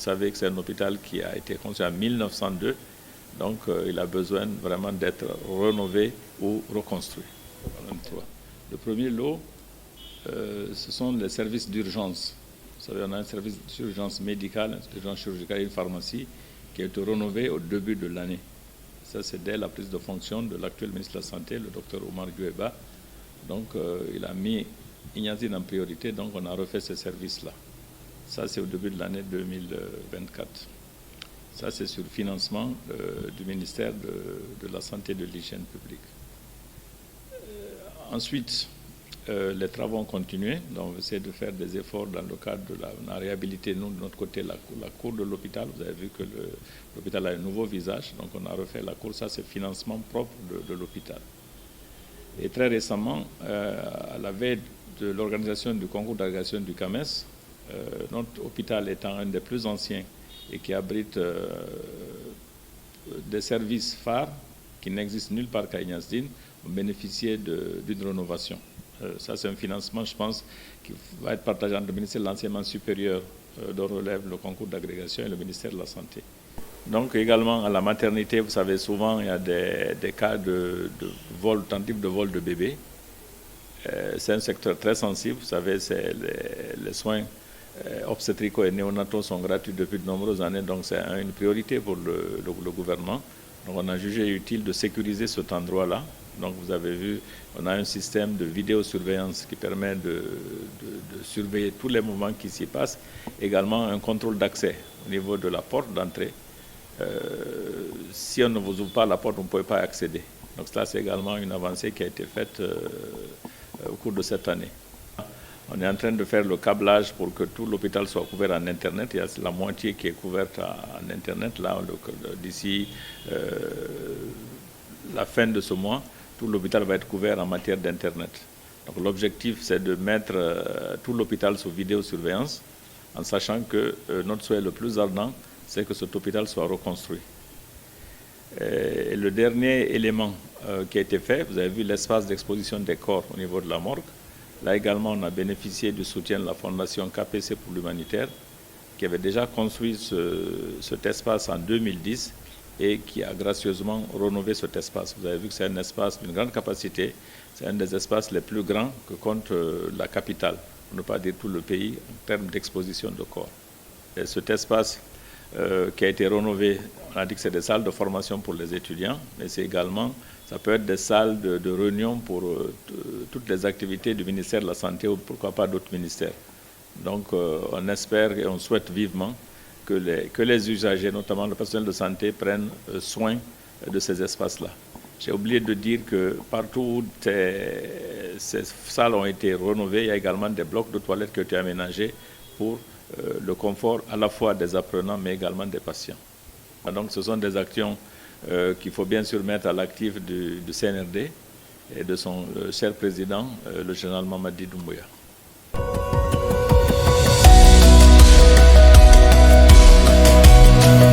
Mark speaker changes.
Speaker 1: savez que c'est un hôpital qui a été construit en 1902, donc il a besoin vraiment d'être rénové ou reconstruit. Le premier lot, ce sont les services d'urgence. Vous savez, on a un service d'urgence médicale, d'urgence chirurgicale et une pharmacie qui a été rénové au début de l'année. Ça, c'est dès la prise de fonction de l'actuel ministre de la Santé, le docteur Omar Gueba. Donc, il a mis Ignazine en priorité, donc on a refait ce service-là. Ça, c'est au début de l'année 2024. Ça, c'est sur le financement du ministère de la Santé et de l'Hygiène publique. Ensuite, les travaux ont continué. Donc, on essaie de faire des efforts dans le cadre de la réhabilité. Nous, de notre côté, la cour de l'hôpital. Vous avez vu que l'hôpital a un nouveau visage. Donc, on a refait la cour. Ça, c'est le financement propre de l'hôpital. Et très récemment, à la veille de l'organisation du concours d'agrégation du CAMES, notre hôpital étant un des plus anciens et qui abrite des services phares qui n'existent nulle part qu'à Ignazine, ont bénéficié d'une rénovation. Ça, c'est un financement, je pense, qui va être partagé entre le ministère de l'Enseignement supérieur, dont relève le concours d'agrégation, et le ministère de la Santé. Donc, également, à la maternité, vous savez, souvent, il y a des cas de vol, tentative de vol de bébés. C'est un secteur très sensible. Vous savez, les soins obstétricaux et néonataux sont gratuits depuis de nombreuses années, donc c'est une priorité pour le gouvernement. Donc, on a jugé utile de sécuriser cet endroit-là. Donc, vous avez vu, on a un système de vidéosurveillance qui permet de surveiller tous les mouvements qui s'y passent. Également, un contrôle d'accès au niveau de la porte d'entrée. Si on ne vous ouvre pas la porte, vous ne pouvez pas accéder. Donc, ça, c'est également une avancée qui a été faite au cours de cette année. On est en train de faire le câblage pour que tout l'hôpital soit couvert en Internet. Il y a la moitié qui est couverte en Internet. Là, d'ici la fin de ce mois, tout l'hôpital va être couvert en matière d'Internet. Donc l'objectif, c'est de mettre tout l'hôpital sous vidéosurveillance, en sachant que notre souhait le plus ardent, c'est que cet hôpital soit reconstruit. Et le dernier élément qui a été fait, vous avez vu l'espace d'exposition des corps au niveau de la morgue. Là également, on a bénéficié du soutien de la Fondation KPC pour l'humanitaire, qui avait déjà construit cet espace en 2010 et qui a gracieusement rénové cet espace. Vous avez vu que c'est un espace d'une grande capacité. C'est un des espaces les plus grands que compte la capitale, pour ne pas dire tout le pays, en termes d'exposition de corps. Et cet espace qui a été rénové, on a dit que c'est des salles de formation pour les étudiants, mais c'est également, ça peut être des salles de réunion pour toutes les activités du ministère de la Santé ou pourquoi pas d'autres ministères. Donc on espère et on souhaite vivement que les usagers, notamment le personnel de santé, prennent soin de ces espaces-là. J'ai oublié de dire que partout où ces salles ont été rénovées, il y a également des blocs de toilettes qui ont été aménagés pour le confort à la fois des apprenants mais également des patients. Donc ce sont des actions qu'il faut bien sûr mettre à l'actif du CNRD et de son cher président, le général Mamadi Doumbouya.